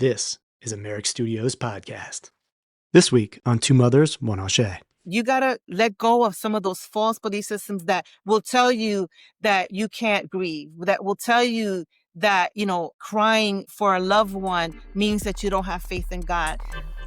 This is a Merrick Studios podcast. This week on Two Mothers, One Aché. You got to let go of some of those false belief systems that will tell you that you can't grieve, that will tell you that, crying for a loved one means that you don't have faith in God.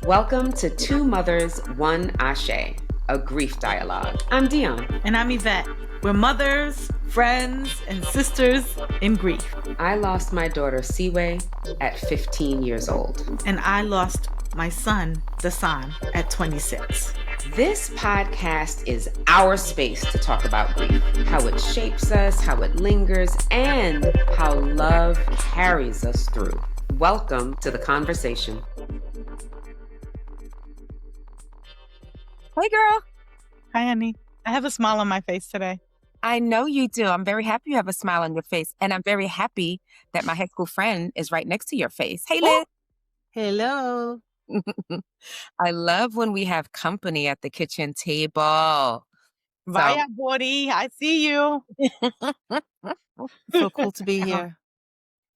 Welcome to Two Mothers, One Aché, a grief dialogue. I'm Dionne. And I'm Yvette. We're mothers, friends, and sisters in grief. I lost my daughter, Siwe, at 15 years old. And I lost my son, Dasan, at 26. This podcast is our space to talk about grief, how it shapes us, how it lingers, and how love carries us through. Welcome to the conversation. Hey, girl. Hi, honey. I have a smile on my face today. I know you do. I'm very happy you have a smile on your face. And I'm very happy that my high school friend is right next to your face. Hey, Liz. Hello. I love when we have company at the kitchen table. Vaya, Bori. I see you. So cool to be here.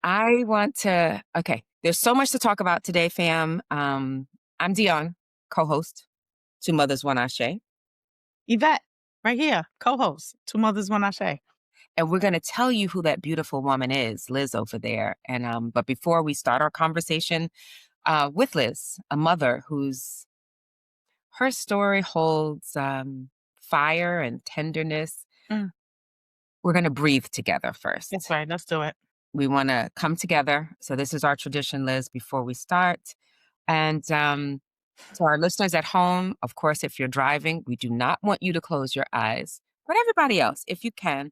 Okay, there's so much to talk about today, fam. I'm Dionne, co-host, Two Mothers, One Aché. Yvette, right here, co-host, Two Mothers, One Aché. And we're going to tell you who that beautiful woman is, Liz over there. And but before we start our conversation with Liz, a mother her story holds fire and tenderness. We're going to breathe together first. That's right. Let's do it. We want to come together. So this is our tradition, Liz, before we start. And to our listeners at home, of course, if you're driving, we do not want you to close your eyes. But everybody else, if you can,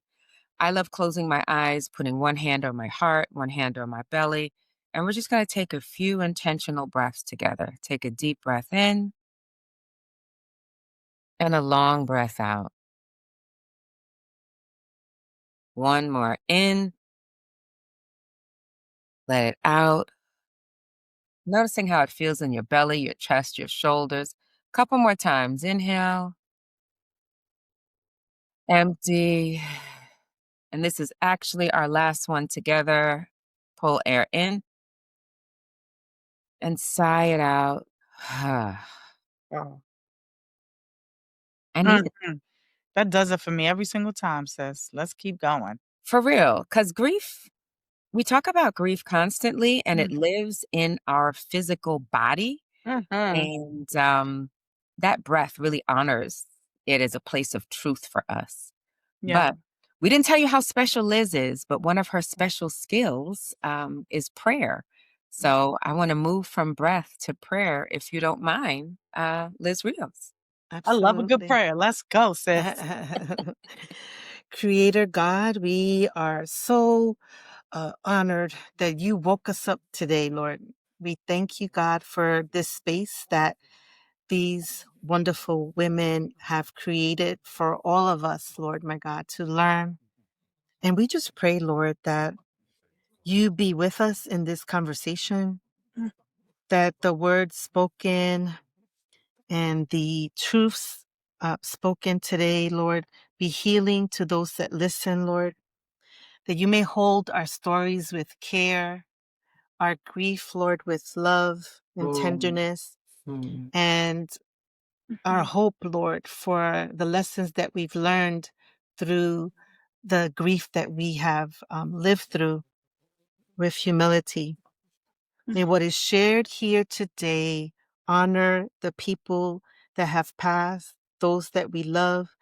I love closing my eyes, putting one hand on my heart, one hand on my belly. And we're just going to take a few intentional breaths together. Take a deep breath in and a long breath out. One more in. Let it out. Noticing how it feels in your belly, your chest, your shoulders. A couple more times. Inhale. Empty. And this is actually our last one together. Pull air in. And sigh it out. Oh. I need it. That does it for me every single time, sis. Let's keep going. For real, because grief, we talk about grief constantly, and it lives in our physical body. And that breath really honors it as a place of truth for us. Yeah. But we didn't tell you how special Liz is, but one of her special skills is prayer. So I want to move from breath to prayer, if you don't mind, Liz Rios. I love a good prayer. Let's go, sis. Creator God, we are so honored that you woke us up today, Lord. We thank you, God, for this space that these wonderful women have created for all of us, Lord, my God, to learn. And we just pray, Lord, that you be with us in this conversation, that the words spoken and the truths spoken today, Lord, be healing to those that listen, Lord, that you may hold our stories with care, our grief, Lord, with love and tenderness, and our hope, Lord, for the lessons that we've learned through the grief that we have lived through with humility. May what is shared here today honor the people that have passed, those that we love,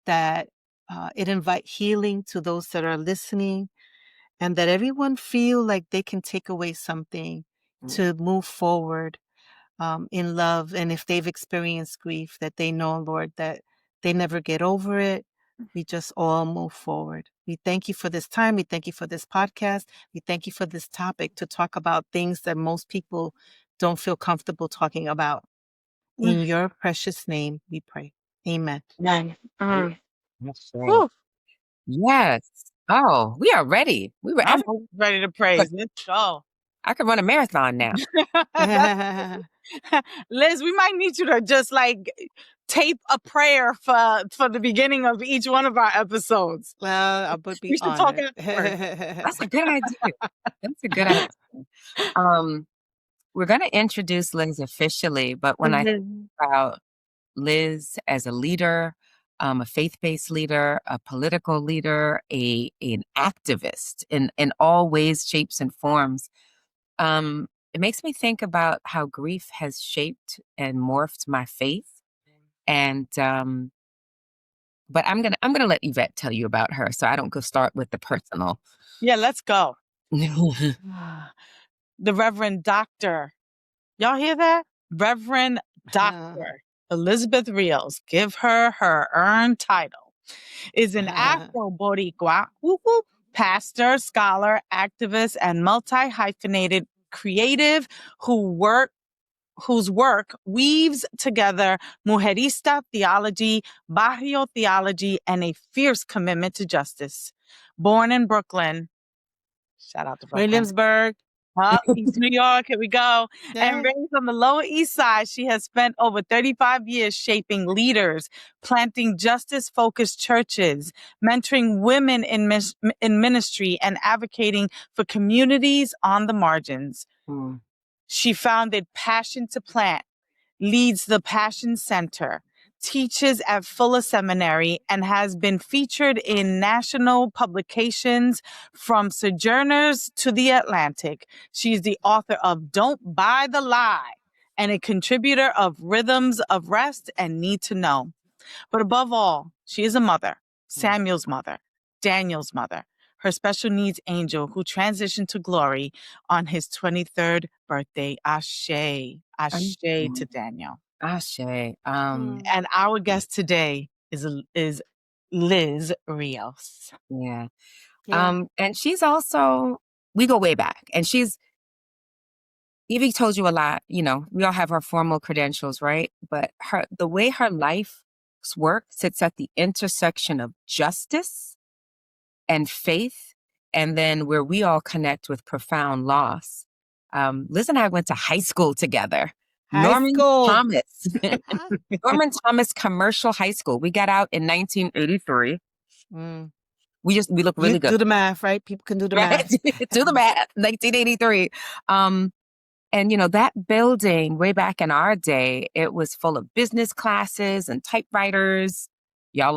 that it invite healing to those that are listening, and that everyone feel like they can take away something to move forward in love. And if they've experienced grief, that they know, Lord, that they never get over it. We just all move forward. We thank you for this time. We thank you for this podcast. We thank you for this topic to talk about things that most people don't feel comfortable talking about. In your precious name, we pray. Amen. Yes. Oh, we are ready. I'm ready to praise. Let's go. I could run a marathon now. Liz, we might need you to just tape a prayer for the beginning of each one of our episodes. Well, I would be we should honored. talk afterwards. That's a good idea. That's a good idea. we're going to introduce Liz officially, but when I think about Liz as a leader, a faith-based leader, a political leader, an activist in all ways, shapes, and forms, it makes me think about how grief has shaped and morphed my faith. And but I'm gonna let Yvette tell you about her, so I don't go start with the personal. Yeah, let's go. The Reverend Dr. Y'all hear that? Reverend Dr. Elizabeth Rios, give her her earned title, is an Afro-Boricua, pastor, scholar, activist, and multi-hyphenated creative whose work weaves together Mujerista theology, barrio theology, and a fierce commitment to justice. Born in Brooklyn, shout out to Brooklyn. Williamsburg. East New York, here we go. Yeah. And raised on the Lower East Side, she has spent over 35 years shaping leaders, planting justice-focused churches, mentoring women in ministry, and advocating for communities on the margins. She founded Passion to Plant, leads the Passion Center, teaches at Fuller Seminary, and has been featured in national publications from Sojourners to The Atlantic. She's the author of Don't Buy the Lie and a contributor of Rhythms of Rest and Need to Know. But above all, she is a mother, Samuel's mother, Daniel's mother, her special needs angel who transitioned to glory on his 23rd birthday. Aché. Aché to Daniel. Aché. And our guest today is Liz Rios. Yeah. Yeah. And she's also, we go way back, and Evie told you a lot, we all have our formal credentials, right? But the way her life's work sits at the intersection of justice and faith, and then where we all connect with profound loss. Liz and I went to high school together. Norman Thomas Commercial High School. We got out in 1983. We look really good. Do the math, right? People can do the math. Do the math. 1983. And that building way back in our day, it was full of business classes and typewriters.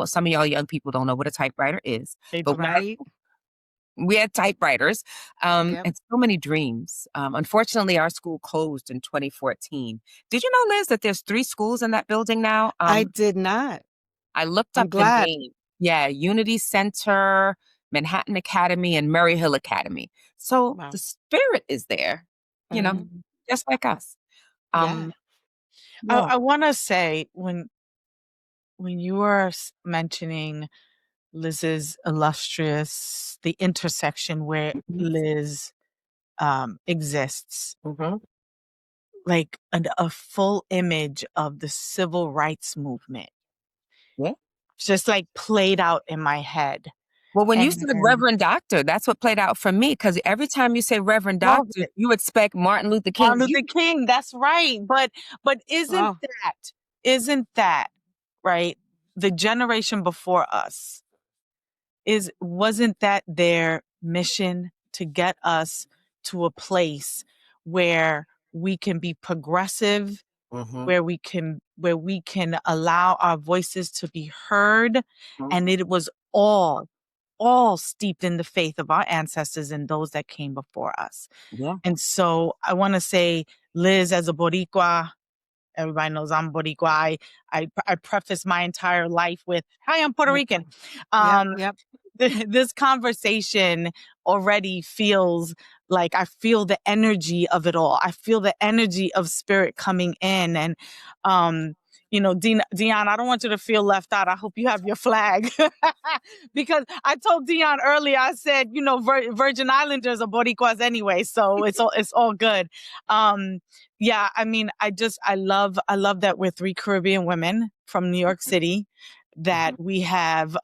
Some of y'all young people don't know what a typewriter is. But we had typewriters and so many dreams. Unfortunately, our school closed in 2014. Did you know, Liz, that there's 3 schools in that building now? I did not. I looked up the name. Yeah, Unity Center, Manhattan Academy, and Murray Hill Academy. So the spirit is there, just like us. I want to say, when you were mentioning Liz's illustrious, the intersection where Liz exists, like a full image of the civil rights movement. Yeah. Just like played out in my head. Well, when you said Reverend Doctor, that's what played out for me, because every time you say Reverend Doctor, you expect Martin Luther King. Martin Luther King, that's right. But isn't that right? The generation before us wasn't that their mission to get us to a place where we can be progressive, where we can allow our voices to be heard, and it was all steeped in the faith of our ancestors and those that came before us. Yeah. And so I want to say, Liz, as a Boricua, everybody knows I'm Boricua. I preface my entire life with, hi, I'm Puerto Rican. This conversation already feels like I feel the energy of it all. I feel the energy of spirit coming in. And, Dionne, I don't want you to feel left out. I hope you have your flag. Because I told Dionne earlier, I said, Virgin Islanders are Boricuas anyway. So it's all good. I love that we're 3 Caribbean women from New York City, that we have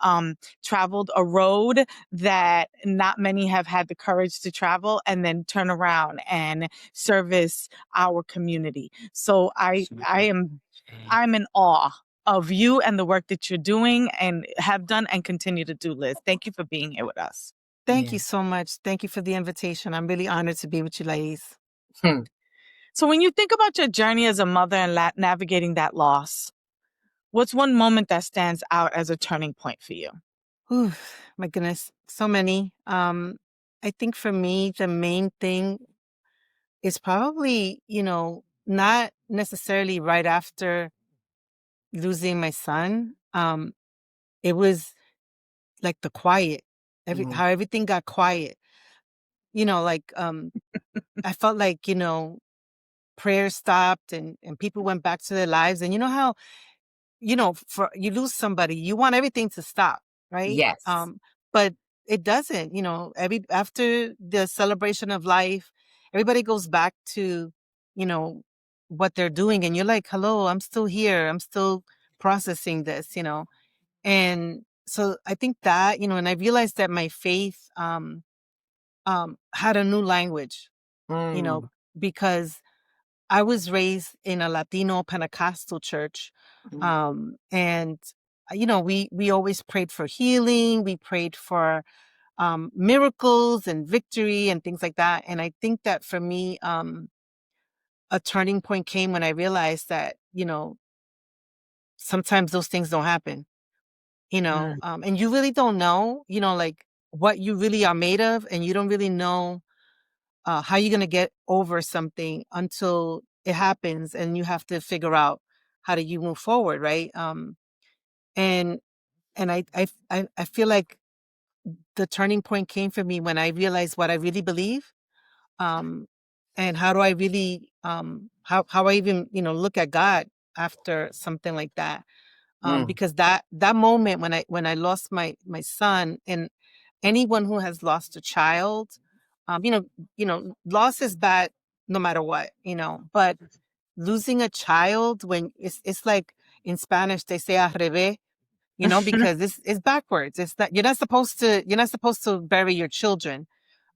traveled a road that not many have had the courage to and then turn around and service our community. So I'm in awe of you and the work that you're doing and have done and continue to do, Liz. Thank you for being here with us. Thank you so much. Thank you for the invitation. I'm really honored to be with you ladies. So when you think about your journey as a mother and navigating that loss, what's one moment that stands out as a turning point for you? Ooh, my goodness, so many. I think for me, the main thing is probably, not necessarily right after losing my son. It was like the quiet, Mm. how everything got quiet. Like I felt like, prayer stopped and people went back to their lives. And you know how, for you lose somebody, you want everything to stop, right? Yes. But it doesn't, after the celebration of life, everybody goes back to, you know, what they're doing. And you're like, hello, I'm still here. I'm still processing this. And so I think that, and I realized that my faith, had a new language, you know, Mm. because I was raised in a Latino Pentecostal church. Mm. And we always prayed for healing. We prayed for miracles and victory and things like that. And I think that for me, a turning point came when I realized that, sometimes those things don't happen, Mm. and you really don't know, like what you really are made of, and you don't really know how you're going to get over something until it happens and you have to figure out how do you move forward, right? And I feel like the turning point came for me when I realized what I really believe, um, and how do I really how I even look at God after something like that, Mm. because that moment when I lost my son, and anyone who has lost a child, loss is bad no matter what, but losing a child, when it's like in Spanish they say al revés, because it's backwards. It's not you're not supposed to bury your children.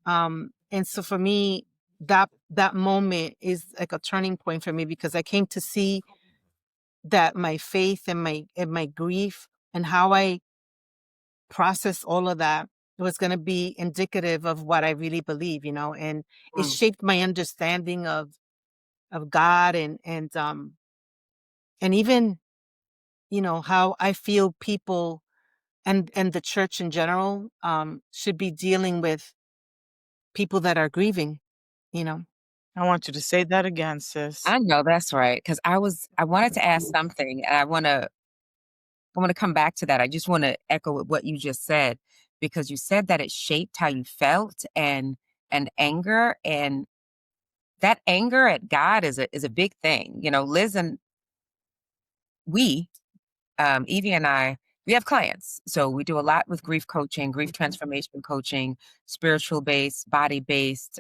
And so for me, that moment is like a turning point for me, because I came to see that my faith and my grief and how I process all of that was going to be indicative of what I really believe, and it Mm. shaped my understanding of God, and even, how I feel people and the church in general should be dealing with people that are grieving, you know. I want you to say that again, sis. I know that's right. Because I wanted to ask something, and I wanna come back to that. I just wanna echo what you just said, because you said that it shaped how you felt, and anger, and that anger at God is a big thing. Liz and we, Evie and I, we have clients. So we do a lot with grief coaching, grief transformation coaching, spiritual based, body based.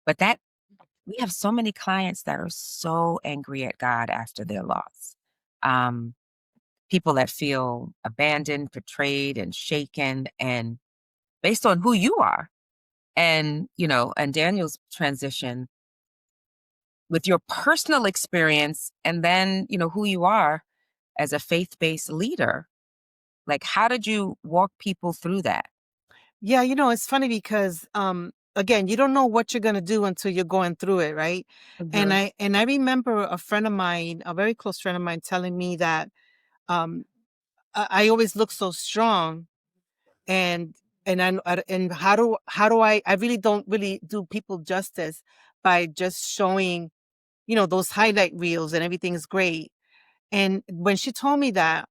But that we have so many clients that are so angry at God after their loss. Um, People that feel abandoned, betrayed, and shaken, and based on who you are, and Daniel's transition with your personal experience, and then who you are as a faith-based leader. Like, how did you walk people through that? Yeah, it's funny because again, you don't know what you're going to do until you're going through it, right? And Mhm. I remember a friend of mine, a very close friend of mine, telling me that um I always look so strong, and and how do I really don't really do people justice by just showing, those highlight reels and everything is great. And when she told me that,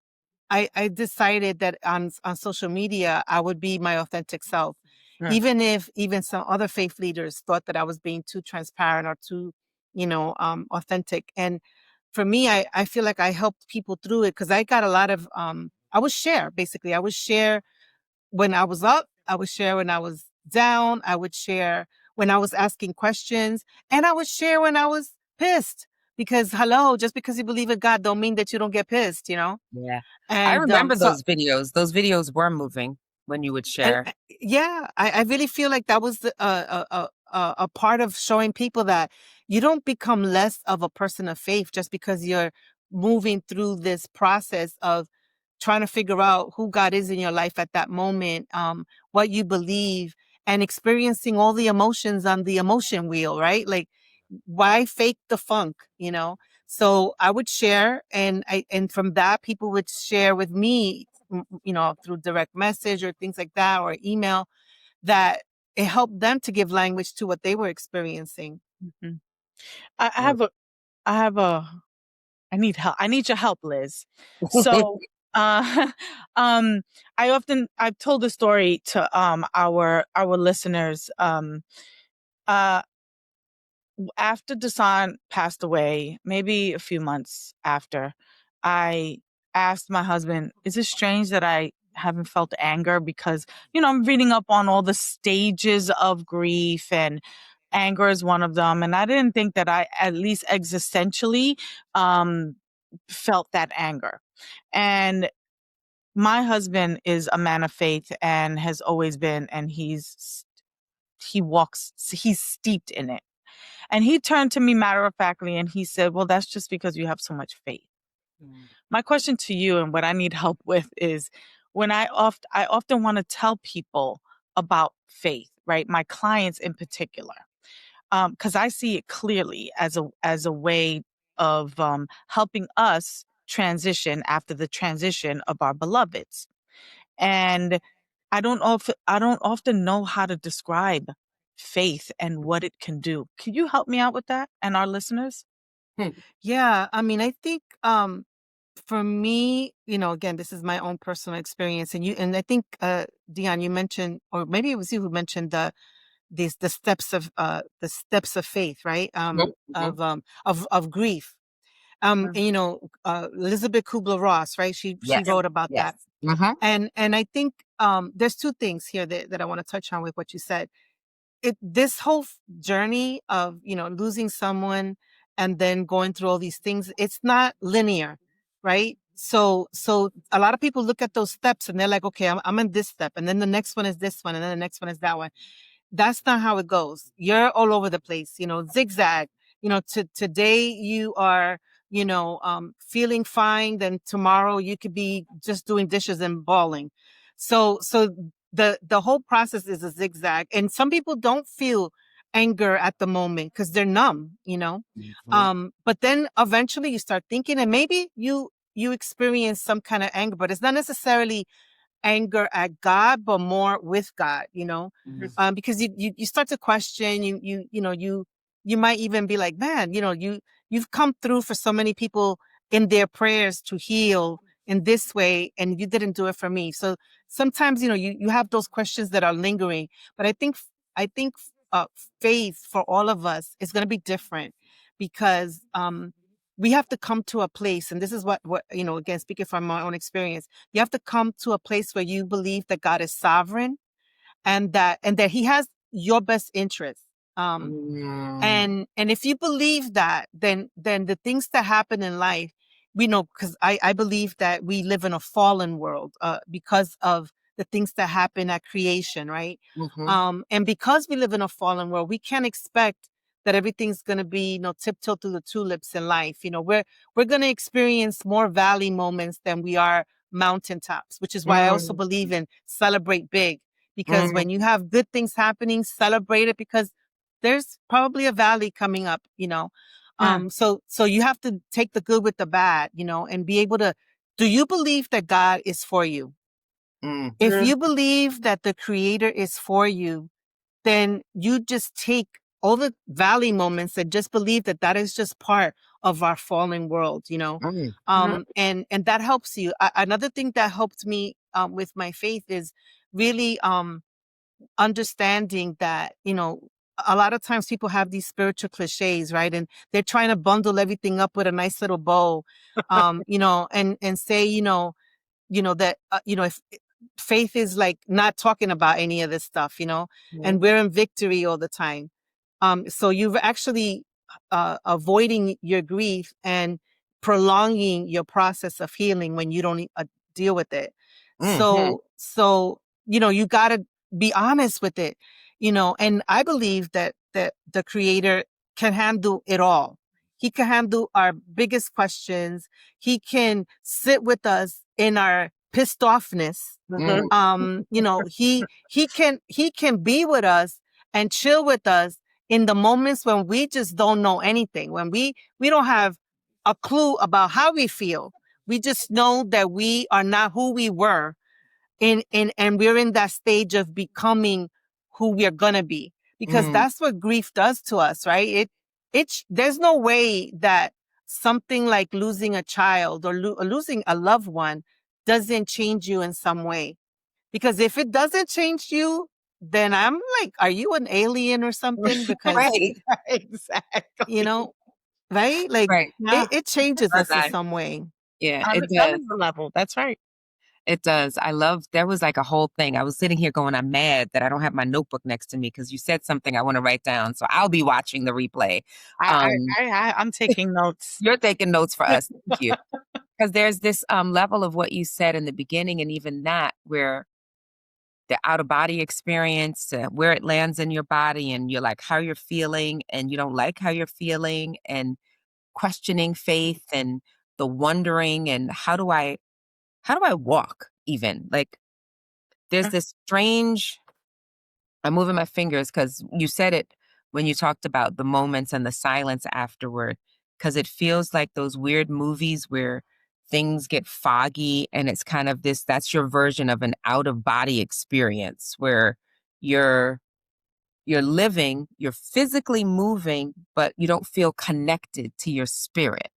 I decided that on social media, I would be my authentic self. Mm. Even if even some other faith leaders thought that I was being too transparent or too, authentic. And for me, I feel like I helped people through it, because I got a lot of, I would share, basically. I would share when I was up, I would share when I was down, I would share when I was asking questions, and I would share when I was pissed. Because hello, just because you believe in God don't mean that you don't get pissed. Yeah. I And remember so those videos. Those videos were moving when you would and share. yeah, I really feel like that was a part of showing people that you don't become less of a person of faith just because you're moving through this process of trying to figure out who God is in your life at that moment, what you believe, and experiencing all the emotions on the emotion wheel, right? Like, why fake the funk, So I would share, and from that, people would share with me, through direct message or things like that, or email, that it helped them to give language to what they were experiencing. Mhm. I have a I need help. I need your help, Liz. So, uh, I've told the story to our listeners. Uh, After Dasan passed away, maybe a few months after, I asked my husband, "Is it strange that I haven't felt anger?" Because I'm reading up on all the stages of grief, and anger is one of them. And I didn't think that I, at least existentially, um, felt that anger. And my husband is a man of faith and has always been, and he's steeped in it. And he turned to me matter of factly and he said, "Well, that's just because you have so much faith." My question to you, and what I need help with, is when I often want to tell people about faith, right? My clients in particular, because I see it clearly as a way of helping us transition after the transition of our beloveds. And I don't often know how to describe faith and what it can do. Can you help me out with that and our listeners? Yeah, I mean, I think for me, again, this is my own personal experience, and I think Dionne, you mentioned, or maybe it was you who mentioned the steps of faith, right? Of grief. And Elizabeth Kubler-Ross, right? She Yes. wrote about that. Mm-hmm. And I think there's two things here that I want to touch on with what you said. This whole journey of losing someone and then going through all these things, it's not linear, right? So a lot of people look at those steps and they're like, okay, I'm in this step, and then the next one is this one, and then the next one is that one. That's not how it goes. You're all over the place, zigzag. Today you are, feeling fine. Then tomorrow you could be just doing dishes and bawling. So the whole process is a zigzag. And some people don't feel anger at the moment because they're numb, but then eventually you start thinking, and maybe you experience some kind of anger, but it's not necessarily anger at God, but more with God, because you start to question, you might even be like, man, you've come through for so many people in their prayers to heal in this way, and you didn't do it for me. So sometimes, you have those questions that are lingering, but I think faith for all of us is going to be different, because we have to come to a place, and this is what again, speaking from my own experience, you have to come to a place where you believe that God is sovereign, and that he has your best interest. And if you believe that, then the things that happen in life, we know, because I believe that we live in a fallen world because of the things that happen at creation, right? And because we live in a fallen world, we can't expect that everything's going to be, tiptoe through the tulips in life. We're going to experience more valley moments than we are mountaintops, which is why I also believe in celebrate big, because when you have good things happening, celebrate it, because there's probably a valley coming up, so you have to take the good with the bad, and be able to, do you believe that God is for you? If you believe that the Creator is for you, then you just take all the valley moments and just believe that that is just part of our fallen world, and that helps you. Another thing that helped me with my faith is really understanding that, a lot of times people have these spiritual cliches, right? And they're trying to bundle everything up with a nice little bow, and say, that, if faith is like not talking about any of this stuff, and we're in victory all the time. So you're actually avoiding your grief and prolonging your process of healing when you don't deal with it. So you got to be honest with it, and I believe that the Creator can handle it all. He can handle our biggest questions. He can sit with us in our pissed offness. He can be with us and chill with us in the moments when we just don't know anything, when we don't have a clue about how we feel. We just know that we are not who we were, and we're in that stage of becoming who we're gonna be, because that's what grief does to us, right? There's no way that something like losing a child or losing a loved one doesn't change you in some way. Because if it doesn't change you, then I'm like, are you an alien or something? Because, Right. Exactly. you know, right? Like Right. Yeah. it changes Does us in that. some way. Yeah, On it a does. cellular level. That's right. It does. I love, there was like a whole thing. I was sitting here going, I'm mad that I don't have my notebook next to me because you said something I want to write down. So I'll be watching the replay. I'm taking notes. You're taking notes for us. Thank you. Because there's this level of what you said in the beginning, and even that, where the out of body experience, where it lands in your body, and you're like, how you're feeling, and you don't like how you're feeling, and questioning faith, and the wondering, and how do I walk even? Like, there's this strange, I'm moving my fingers because you said it when you talked about the moments and the silence afterward, because it feels like those weird movies where things get foggy and it's kind of this, that's your version of an out of body experience where you're living, you're physically moving, but you don't feel connected to your spirit.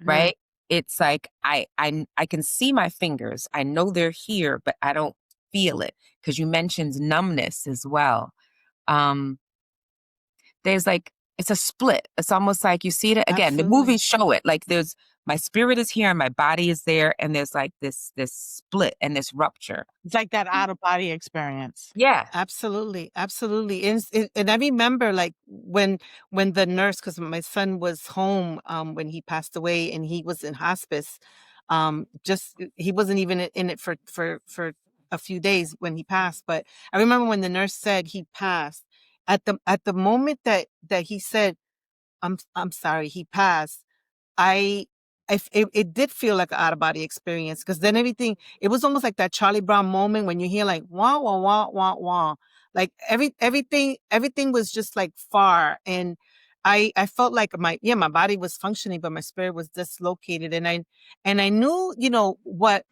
Right? It's like I can see my fingers. I know they're here, but I don't feel it. Because you mentioned numbness as well. There's like, it's a split. It's almost like you see it again. The Absolutely. movies show it. Like, there's, my spirit is here and my body is there, and there's like this split and this rupture. It's like that out of body experience. Yeah. Absolutely. Absolutely. And I remember like when the nurse, because my son was home when he passed away, and he was in hospice. Just he wasn't even in it for a few days when he passed. But I remember when the nurse said he passed, at the moment that he said, I'm sorry, he passed, I it did feel like an out of body experience, because then everything, it was almost like that Charlie Brown moment when you hear like wah wah wah wah wah, like everything was just like far, and I felt like my body was functioning, but my spirit was dislocated, and I knew, what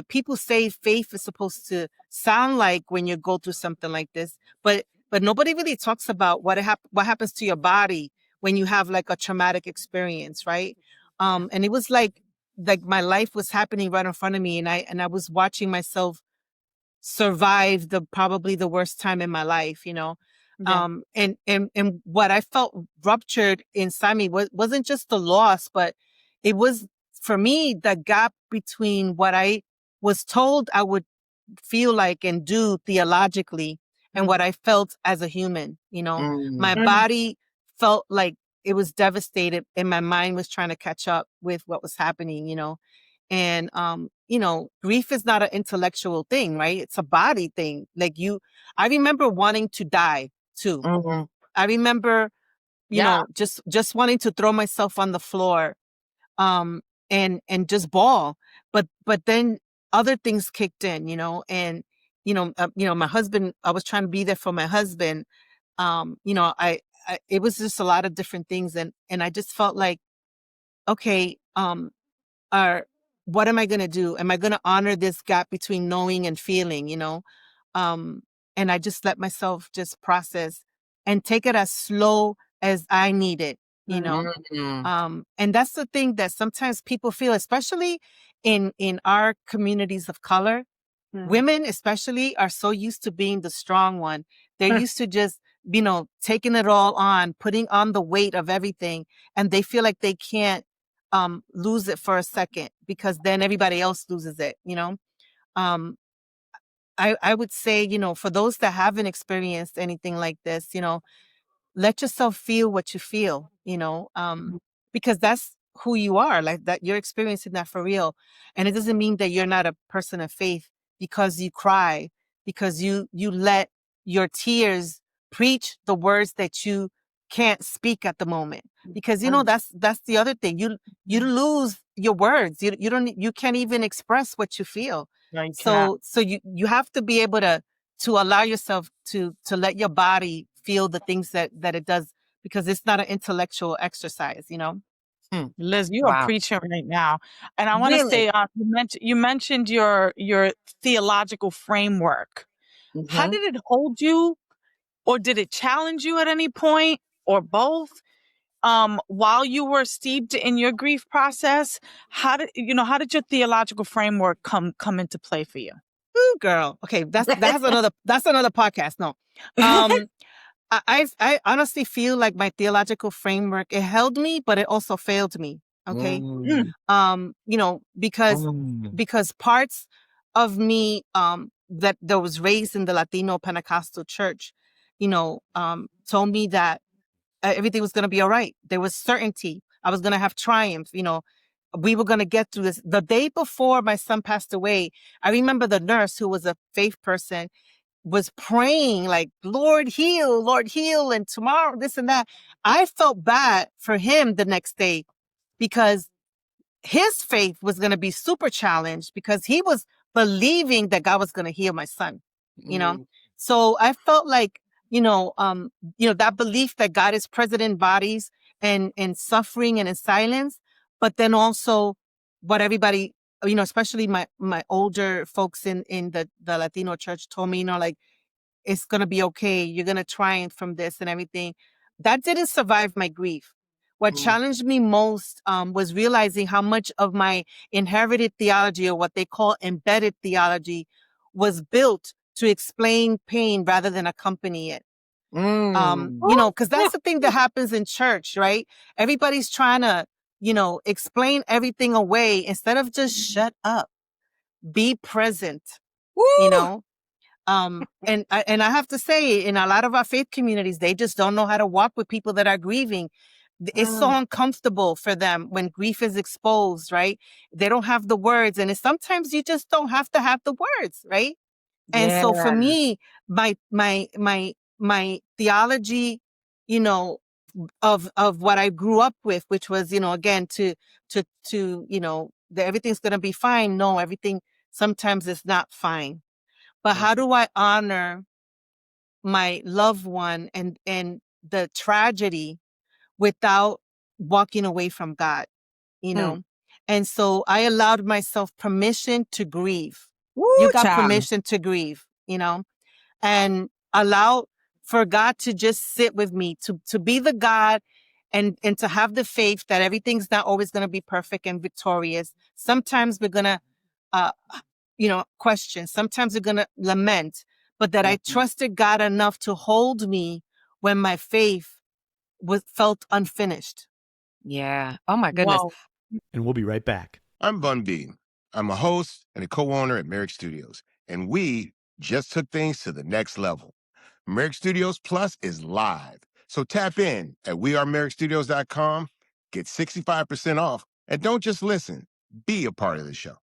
people say faith is supposed to sound like when you go through something like this, but nobody really talks about what happens to your body when you have like a traumatic experience, right? And it was like my life was happening right in front of me, and I was watching myself survive probably the worst time in my life, Yeah. And what I felt ruptured inside me wasn't just the loss, but it was, for me, the gap between what I was told I would feel like and do theologically and what I felt as a human. My body felt like it was devastated, and my mind was trying to catch up with what was happening, and grief is not an intellectual thing, right? It's a body thing. Like I remember wanting to die too. I remember, Yeah. just wanting to throw myself on the floor, and just bawl. But then other things kicked in, and my husband, I was trying to be there for my husband. It was just a lot of different things, and I just felt like, okay, what am I going to do? Am I going to honor this gap between knowing and feeling, Um, and I just let myself just process and take it as slow as I need it, and that's the thing that sometimes people feel, especially in our communities of color. Women especially are so used to being the strong one. They're used to just, taking it all on, putting on the weight of everything, and they feel like they can't lose it for a second, because then everybody else loses it, Um, I would say, for those that haven't experienced anything like this, let yourself feel what you feel, because that's who you are, like that you're experiencing that for real. And it doesn't mean that you're not a person of faith because you cry, because you let your tears preach the words that you can't speak at the moment. Because that's the other thing. You lose your words. You can't even express what you feel. Right. So you have to be able to allow yourself to let your body feel the things that it does, because it's not an intellectual exercise, Liz, you are Wow. preaching right now. And I want to Really? say, you mentioned your theological framework. How Mhm. did it hold you, or did it challenge you at any point, or both? While you were steeped in your grief process, how did your theological framework come into play for you? Ooh, girl. Okay, that's another podcast. No. I honestly feel like my theological framework, it held me, but it also failed me. Okay. Because parts of me that was raised in the Latino Pentecostal church, told me that everything was going to be all right. There was certainty. I was going to have triumph. We were going to get through this. The day before my son passed away, I remember the nurse, who was a faith person, was praying like, Lord, heal, and tomorrow, this and that. I felt bad for him the next day, because his faith was going to be super challenged, because he was believing that God was going to heal my son, So I felt like, that belief that God is present in bodies and in suffering and in silence, but then also what everybody, especially my older folks in the Latino church told me, like, it's going to be okay. You're going to triumph from this and everything. That didn't survive my grief. What challenged me most was realizing how much of my inherited theology, or what they call embedded theology, was built to explain pain rather than accompany it. Because that's the thing that happens in church, right? Everybody's trying to, explain everything away instead of just shut up, be present, and I have to say, in a lot of our faith communities, they just don't know how to walk with people that are grieving. It's so uncomfortable for them when grief is exposed, right? They don't have the words, and sometimes you just don't have to have the words, right? And so for me, my theology, of what I grew up with, which was, again, to that everything's gonna be fine. No, everything sometimes is not fine. But how do I honor my loved one and the tragedy without walking away from God, And so I allowed myself permission to grieve. You got permission to grieve, and allow for God to just sit with me, to be the God, and to have the faith that everything's not always going to be perfect and victorious. Sometimes we're going to, question. Sometimes we're going to lament, but that I trusted God enough to hold me when my faith felt unfinished. Yeah. Oh my goodness. Whoa. And we'll be right back. I'm Bun B. I'm a host and a co-owner at Merrick Studios, and we just took things to the next level. Merrick Studios Plus is live, so tap in at wearemerrickstudios.com, get 65% off, and don't just listen, be a part of the show.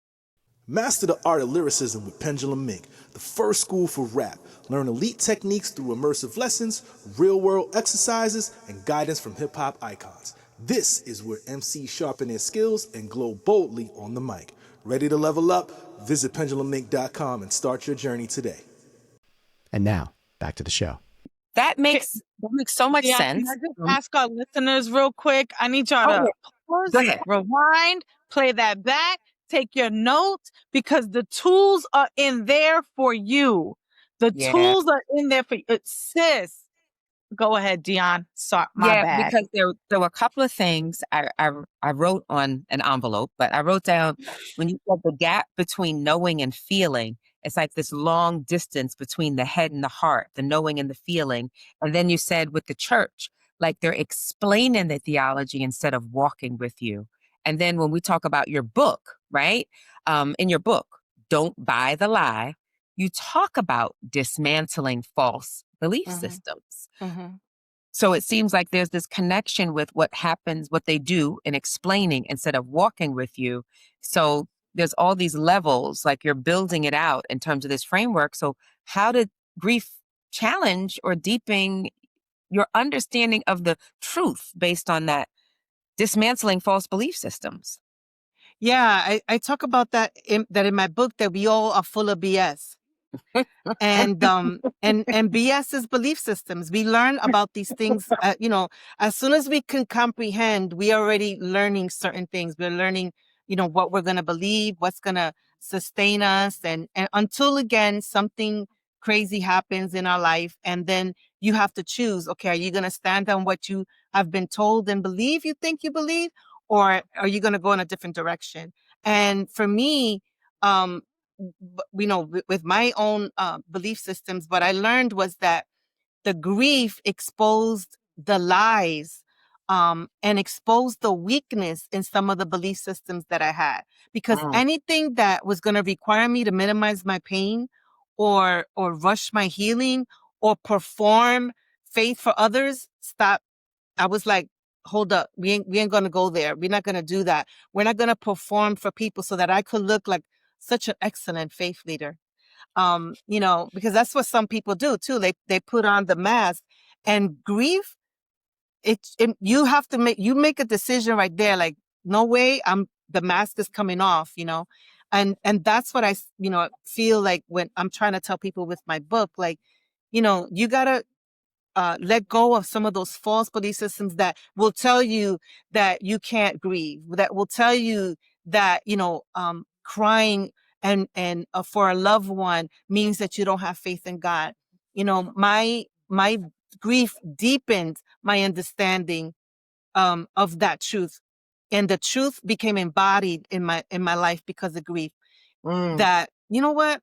Master the art of lyricism with Pendulum Mink, the first school for rap. Learn elite techniques through immersive lessons, real-world exercises, and guidance from hip-hop icons. This is where MCs sharpen their skills and glow boldly on the mic. Ready to level up? Visit pendulummink.com and start your journey today. And now, back to the show. That makes so much sense. Can I just ask our listeners real quick? I need y'all to pause, Go ahead. rewind, play that back, take your notes, because the tools are in there for you. The tools are in there for you. Sis, go ahead, Dionne. Sorry, my bad. Because there were a couple of things I wrote on an envelope, but I wrote down when you said the gap between knowing and feeling. It's like this long distance between the head and the heart, the knowing and the feeling. And then you said with the church, like they're explaining the theology instead of walking with you. And then when we talk about your book, right? In your book, Don't Buy the Lie, you talk about dismantling false belief systems. So it seems like there's this connection with what happens, what they do in explaining instead of walking with you. So there's all these levels, like you're building it out in terms of this framework. So how did grief challenge or deepen your understanding of the truth based on that dismantling false belief systems? Yeah, I talk about that in my book, that we all are full of BS. And BS is belief systems. We learn about these things, as soon as we can comprehend, we are already learning certain things. We're learning, what we're going to believe, what's going to sustain us. And until again, something crazy happens in our life. And then you have to choose, okay, are you going to stand on what you have been told and believe you think you believe, or are you going to go in a different direction? And for me, with my own belief systems, what I learned was that the grief exposed the lies, and exposed the weakness in some of the belief systems that I had. Because anything that was going to require me to minimize my pain, or rush my healing, or perform faith for others, stop. I was like, hold up, we ain't gonna go there. We're not gonna do that. We're not gonna perform for people so that I could look like such an excellent faith leader. Because that's what some people do too. They put on the mask. And grief, you have to make a decision right there. Like, no way, the mask is coming off, and that's what I feel like when I'm trying to tell people with my book, like, you gotta let go of some of those false belief systems that will tell you that you can't grieve, that will tell you that, crying and for a loved one means that you don't have faith in God. My grief deepened my understanding of that truth. And the truth became embodied in my life because of grief. That, you know what?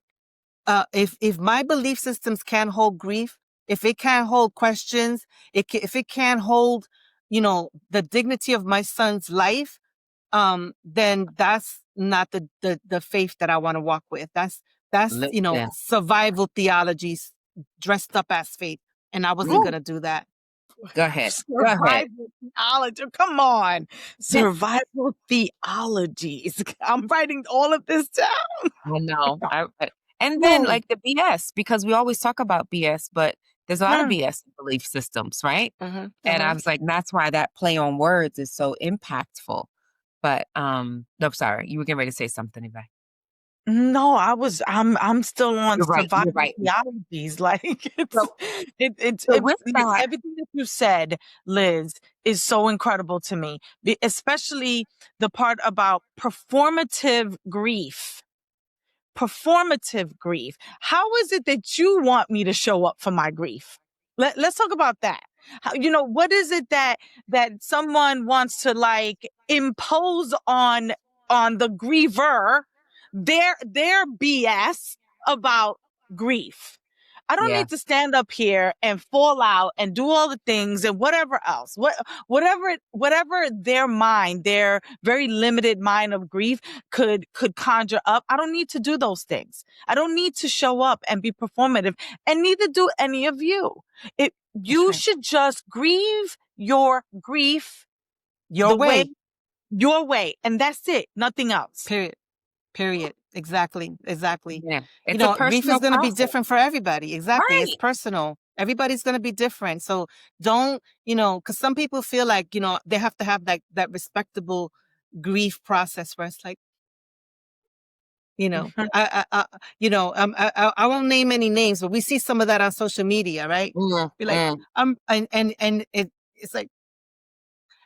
If my belief systems can't hold grief, if it can't hold questions, if it can't hold, the dignity of my son's life, then that's not the faith that I want to walk with. That's Yeah. survival theologies dressed up as faith, and I wasn't gonna do that. Go ahead. Go ahead. Survival theology. Come on. Survival theologies. I'm writing all of this down. I know. And then like the BS, because we always talk about BS, but there's a lot of BS in belief systems, right? And I was like, that's why that play on words is so impactful. But no, sorry, you were getting ready to say something, Yvette. No, I'm still on You're right, survival you're right. theologies. Like So with that, everything that you said, Liz, is so incredible to me, especially the part about performative grief. Performative grief. How is it that you want me to show up for my grief? Let's talk about that. What is it that someone wants to like impose on the griever, their BS about grief? I don't need to stand up here and fall out and do all the things and whatever else, whatever their mind, their very limited mind of grief could conjure up. I don't need to do those things. I don't need to show up and be performative, and neither do any of you. You should just grieve your grief your way, and that's it. Nothing else. Period. Exactly. Yeah. It's a grief is going to be process. different for everybody. Exactly. Right. It's personal. Everybody's going to be different. So don't, because some people feel like, they have to have that respectable grief process where it's like, I won't name any names, but we see some of that on social media, right? Be like, it's like,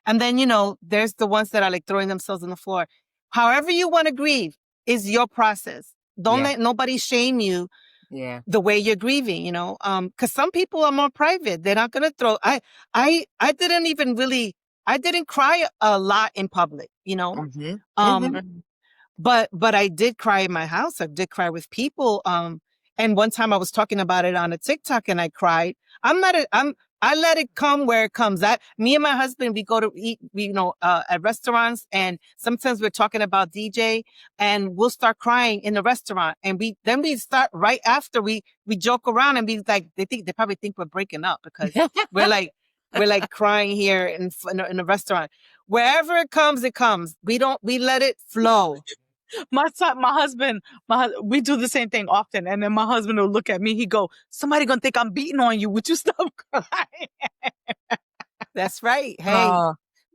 and then, there's the ones that are like throwing themselves on the floor. However you want to grieve is your process. Don't let nobody shame you the way you're grieving, because some people are more private. They're not going to throw. I didn't cry a lot in public, but I did cry in my house. I did cry with people. And one time I was talking about it on a TikTok and I cried. I let it come where it comes. Me and my husband, we go to eat, at restaurants, and sometimes we're talking about DJ, and we'll start crying in the restaurant, and we start right after we joke around and be like, they probably think we're breaking up because we're like crying here in the restaurant. Wherever it comes, it comes. We let it flow. My husband, we do the same thing often. And then my husband will look at me. He go, somebody gonna think I'm beating on you. Would you stop crying? That's right. Hey,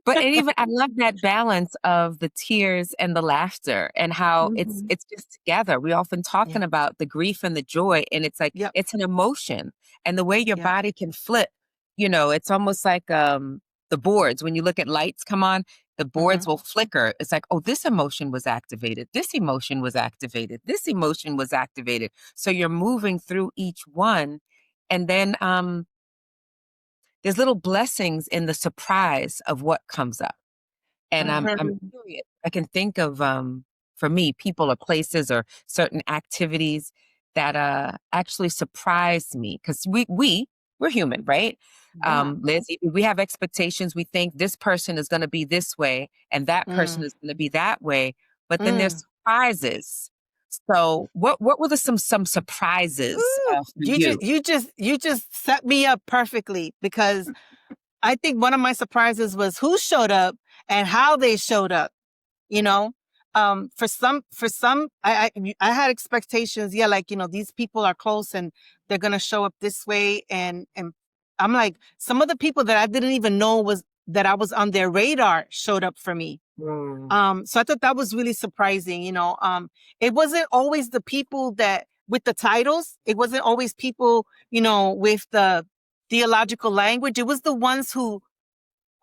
But and even I love that balance of the tears and the laughter and how it's just together. We often talking Yeah. about the grief and the joy, and it's like Yep. it's an emotion. And the way your Yep. body can flip, it's almost like the boards. When you look at lights come on, the boards will flicker. It's like, oh, this emotion was activated. This emotion was activated. This emotion was activated. So you're moving through each one. And then there's little blessings in the surprise of what comes up. And I'm curious. I can think of for me, people or places or certain activities that actually surprise me because we're human, right? Yeah. Liz, we have expectations. We think this person is going to be this way and that person is going to be that way, but then there's surprises. So, what were some surprises Ooh, for you? you just set me up perfectly because I think one of my surprises was who showed up and how they showed up. You know, for some, I had expectations. Yeah, like these people are close and they're gonna show up this way, and I'm like, some of the people that I didn't even know that I was on their radar showed up for me. So I thought that was really surprising. It wasn't always the people that with the titles. It wasn't always people, with the theological language. It was the ones who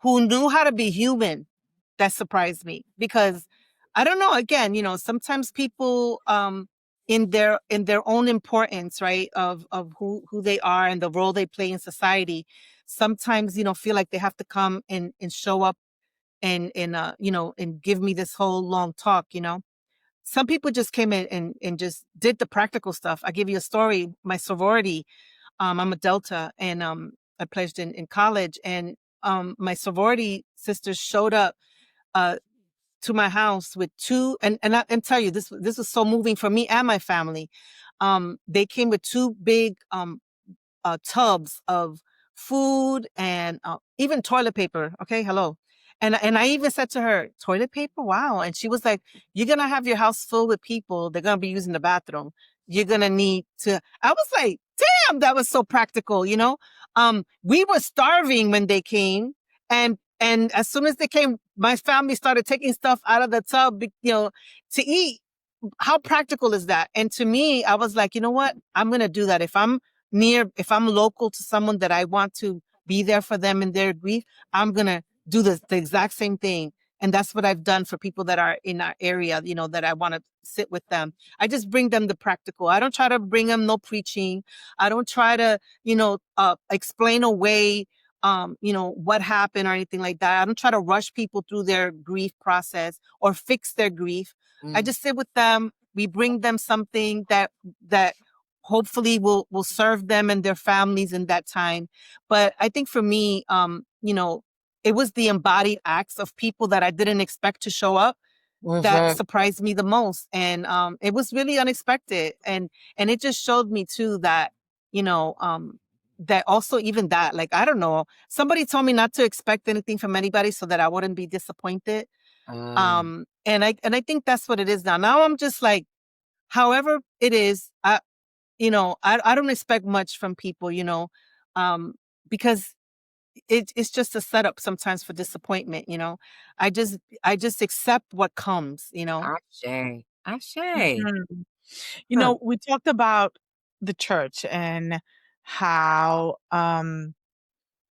knew how to be human that surprised me because I don't know, again, sometimes people in their own importance, right, of who they are and the role they play in society, sometimes, feel like they have to come and show up and give me this whole long talk. Some people just came in and just did the practical stuff. I give you a story. My sorority, I'm a Delta, and I pledged in college, and my sorority sisters showed up to my house with two, and tell you, this was so moving for me and my family. They came with two big tubs of food and even toilet paper. Okay, hello. And I even said to her, toilet paper? Wow. And she was like, you're going to have your house full with people. They're going to be using the bathroom. You're going to need to. I was like, damn, that was so practical, We were starving when they came. And as soon as they came, my family started taking stuff out of the tub, to eat. How practical is that? And to me, I was like, you know what? I'm going to do that. If I'm local to someone that I want to be there for them in their grief, I'm going to do the exact same thing. And that's what I've done for people that are in our area, that I want to sit with them. I just bring them the practical. I don't try to bring them no preaching. I don't try to, explain away, what happened or anything like that. I don't try to rush people through their grief process or fix their grief. I just sit with them. We bring them something that hopefully will serve them and their families in that time. But I think for me, it was the embodied acts of people that I didn't expect to show up that surprised me the most. And it was really unexpected. And it just showed me too that, that also even that, like, I don't know, somebody told me not to expect anything from anybody so that I wouldn't be disappointed. And I think that's what it is now. Now I'm just like, however it is, I don't expect much from people, because it's just a setup sometimes for disappointment. I just accept what comes. Aché. Aché. Mhm. Huh. We talked about the church and how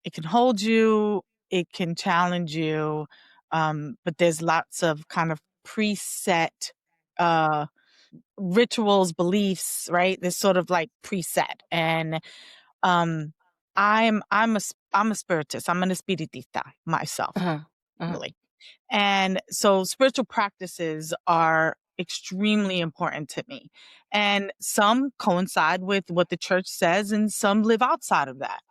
it can hold you, it can challenge you, but there's lots of kind of preset uh, rituals, beliefs, right? There's sort of like preset, and um, I'm a spiritist. I'm an espiritista myself, really. And so spiritual practices are extremely important to me. And some coincide with what the church says, and some live outside of that.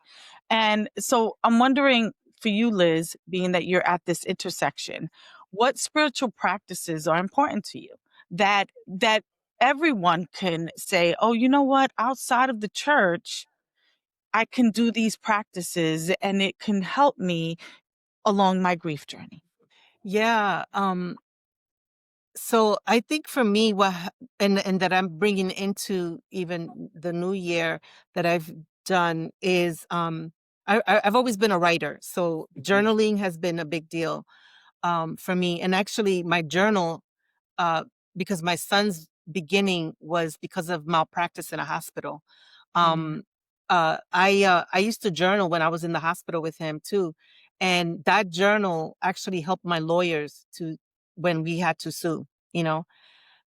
And so I'm wondering for you, Liz, being that you're at this intersection, what spiritual practices are important to you that everyone can say, oh, you know what, outside of the church, I can do these practices and it can help me along my grief journey. Yeah. So I think for me, and that I'm bringing into even the new year that I've done is, I've always been a writer, so journaling has been a big deal for me. And actually, my journal, because my son's beginning was because of malpractice in a hospital. I used to journal when I was in the hospital with him too, and that journal actually helped my lawyers to when we had to sue. You know,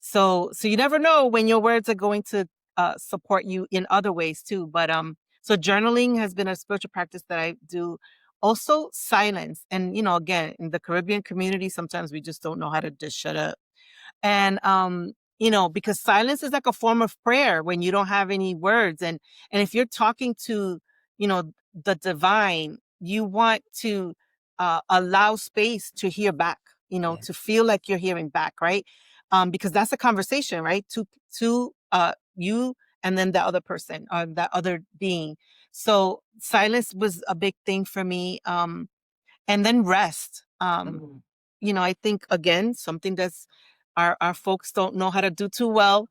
so you never know when your words are going to support you in other ways too. But so journaling has been a spiritual practice that I do. Also silence. And again, in the Caribbean community, sometimes we just don't know how to just shut up. And because silence is like a form of prayer when you don't have any words. And if you're talking to the divine, you want to allow space to hear back, to feel like you're hearing back, right? Because that's a conversation, right? To you and then the other person or that other being. So silence was a big thing for me. And then rest. I think again, something that's our folks don't know how to do too well,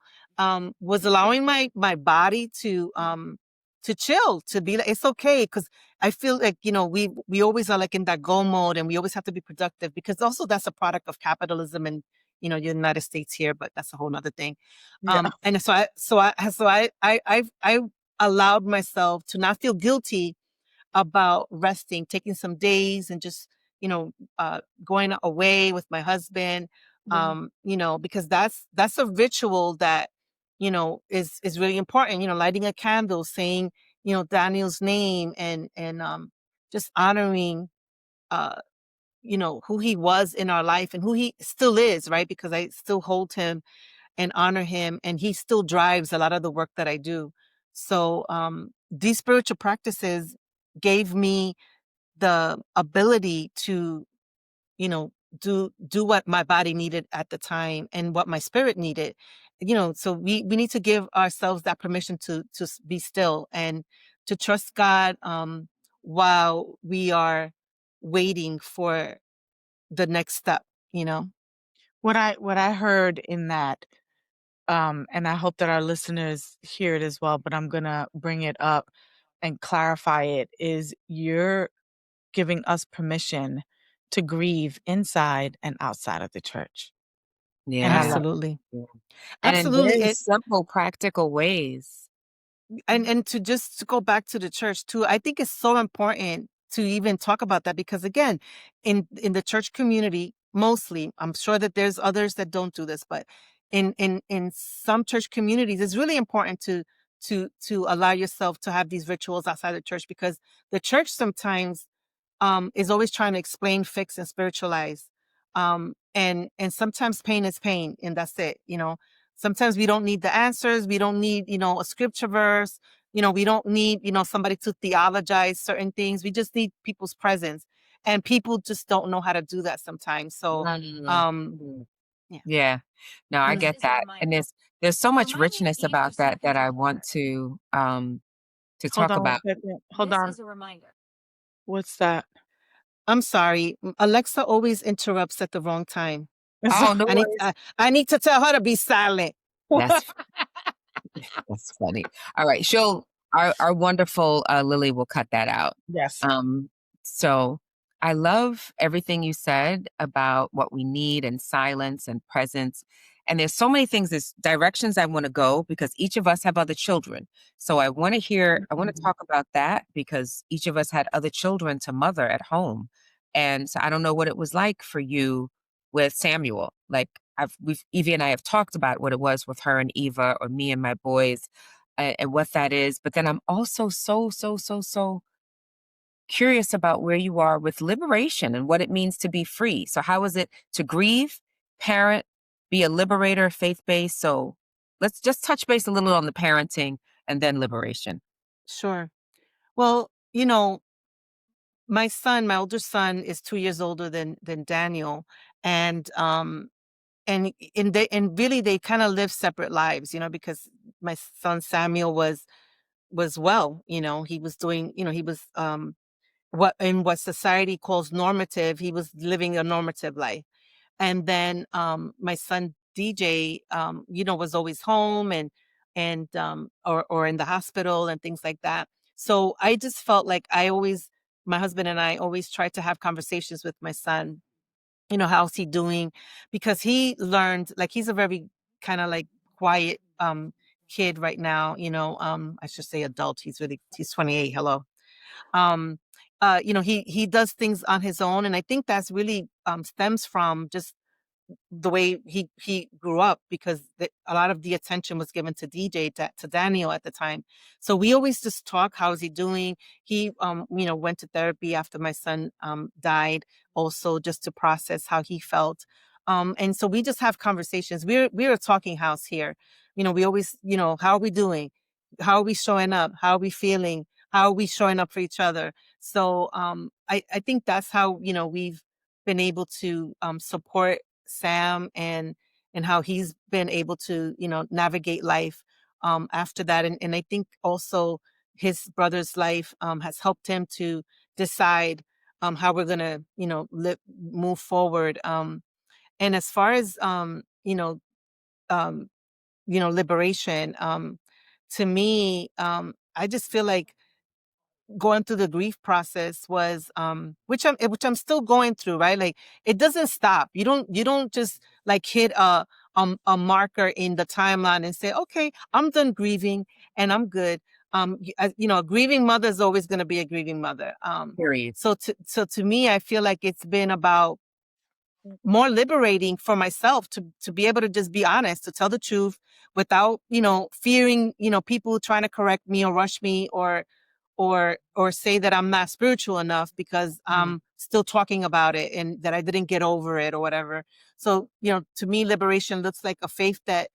was allowing my body to chill, to be like, it's okay. Cause I feel like, we always are like in that go mode and we always have to be productive, because also that's a product of capitalism and, the United States here, but that's a whole nother thing. And I allowed myself to not feel guilty about resting, taking some days and just, going away with my husband, because that's a ritual that, is really important, lighting a candle, saying, Daniel's name and just honoring, uh, who he was in our life and who he still is, right? Because I still hold him and honor him, and he still drives a lot of the work that I do. So these spiritual practices gave me the ability to, do what my body needed at the time and what my spirit needed. So we need to give ourselves that permission to be still and to trust God while we are waiting for the next step, What I heard in that, and I hope that our listeners hear it as well, but I'm gonna bring it up and clarify it, is you're giving us permission to grieve inside and outside of the church. And I Yeah. love Absolutely. Yeah. And in Absolutely. very simple, practical ways. And to go back to the church too, I think it's so important to even talk about that, because again, in the church community, mostly, I'm sure that there's others that don't do this, but in some church communities, it's really important to allow yourself to have these rituals outside the church, because the church sometimes is always trying to explain, fix, and spiritualize. And sometimes pain is pain, and that's it. Sometimes we don't need the answers. We don't need, a scripture verse. We don't need, somebody to theologize certain things. We just need people's presence, and people just don't know how to do that sometimes. So, Mm. yeah. Yeah. No, I Mm. get that. And there's so much richness about that that I want to Hold talk on one about. second. Hold on. What's that? I'm sorry. Alexa always interrupts at the wrong time. Oh, no I need, worries. I need to tell her to be silent. That's That's funny. All right. Our wonderful Lily will cut that out. Yes. So I love everything you said about what we need and silence and presence. And there's so many things, there's directions I want to go because each of us have other children. So I want to talk about that because each of us had other children to mother at home. And so I don't know what it was like for you with Samuel. Like Evie and I have talked about what it was with her and Eva, or me and my boys, and what that is. But then I'm also so curious about where you are with liberation and what it means to be free. So how is it to grieve, parent, be a liberator, faith-based? So let's just touch base a little on the parenting and then liberation. Sure. Well, my older son is 2 years older than Daniel. And really they kind of live separate lives, because my son Samuel was well, he was doing, he was what society calls normative. He was living a normative life. And then my son DJ, was always home and or in the hospital and things like that. So I just felt like my husband and I always try to have conversations with my son, how's he doing? Because he learned, like, he's a very kind of like quiet kid right now, I should say adult. He's 28. Hello. Um he does things on his own, and I think that's really stems from just the way he grew up, because a lot of the attention was given to to Daniel at the time. So we always just talk, how's he doing? He went to therapy after my son died, also just to process how he felt. And so we just have conversations. We're a talking house here. We always, how are we doing? How are we showing up? How are we feeling? How are we showing up for each other? So I think that's how, we've been able to support Sam, and how he's been able to, navigate life after that. And I think also his brother's life has helped him to decide how we're gonna, move forward. And as far as um, liberation, to me, I just feel like going through the grief process was which I'm still going through, right? Like, it doesn't stop. You don't just like hit a marker in the timeline and say, okay, I'm done grieving and I'm good. A grieving mother is always going to be a grieving mother. Period. So to me, I feel like it's been about more liberating for myself to be able to just be honest, to tell the truth without, fearing, people trying to correct me or rush me, or say that I'm not spiritual enough because I'm still talking about it and that I didn't get over it or whatever. So, to me, liberation looks like a faith that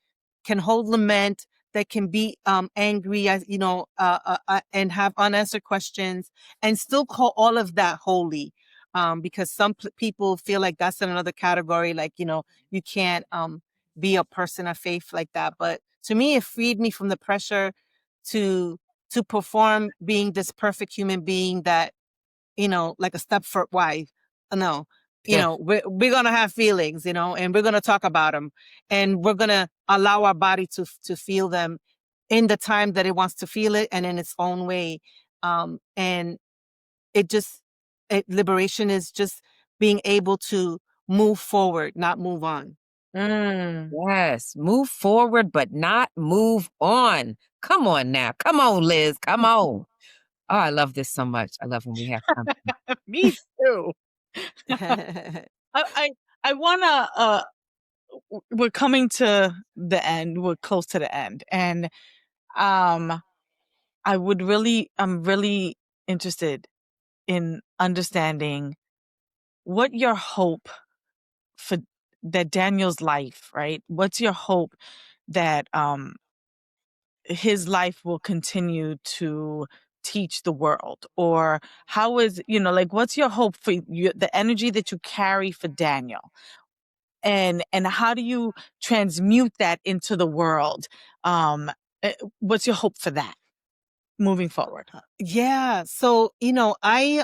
can hold lament, that can be angry, and have unanswered questions, and still call all of that holy. Because some people feel like that's in another category, like, you can't be a person of faith like that. But to me, it freed me from the pressure to perform being this perfect human being that, like a Stepford wife. No, we're gonna have feelings, and we're gonna talk about them, and we're gonna allow our body to feel them in the time that it wants to feel it and in its own way. And it just liberation is just being able to move forward, not move on. Yes, move forward, but not move on. Come on now. Come on, Liz. Come on. Oh, I love this so much. I love when we have company. Me too. I I wanna we're coming to the end. We're close to the end, and um I'm really interested in understanding what your hope for that Daniel's life, right? What's your hope that his life will continue to teach the world? Or how is, like, what's your hope for the energy that you carry for Daniel? And how do you transmute that into the world? What's your hope for that moving forward? Yeah. So, I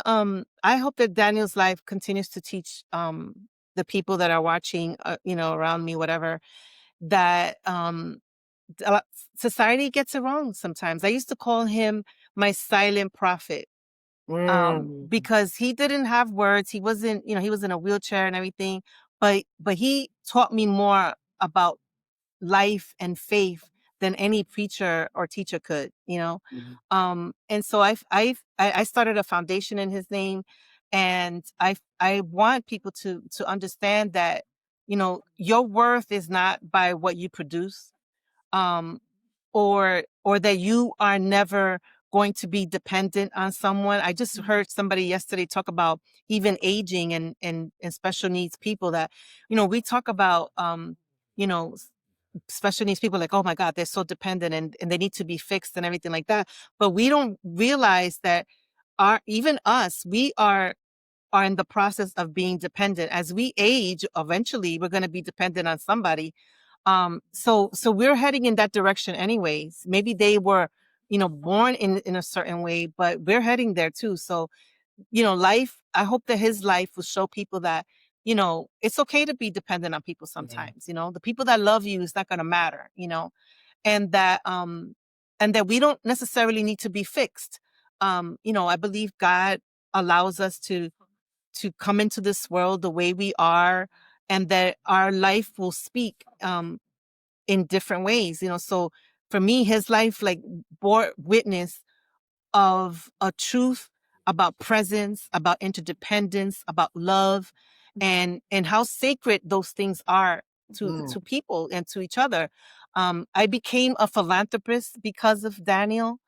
hope that Daniel's life continues to teach the people that are watching, around me, whatever, that a lot- society gets it wrong sometimes. I used to call him my silent prophet, Mm. because he didn't have words. He wasn't, he was in a wheelchair and everything, but he taught me more about life and faith than any preacher or teacher could. Mhm. And so I started a foundation in his name, and I want people to understand that, your worth is not by what you produce, um or that you are never going to be dependent on someone. I just heard somebody yesterday talk about even aging and special needs people, that, we talk about, you know, s- special needs people, like, oh my God, they're so dependent, and they need to be fixed and everything like that. But we don't realize that even us, we are in the process of being dependent. As we age, eventually we're going to be dependent on somebody. So we're heading in that direction anyways. Maybe they were, born in a certain way, but we're heading there too. So, life, I hope that his life will show people that, it's okay to be dependent on people Yeah. sometimes. The people that love you is not going to matter, and that we don't necessarily need to be fixed. I believe God allows us to come into this world the way we are, and that our life will speak in different ways. So for me, his life like bore witness of a truth about presence, about interdependence, about love, and how sacred those things are to people and to each other. I became a philanthropist because of Daniel.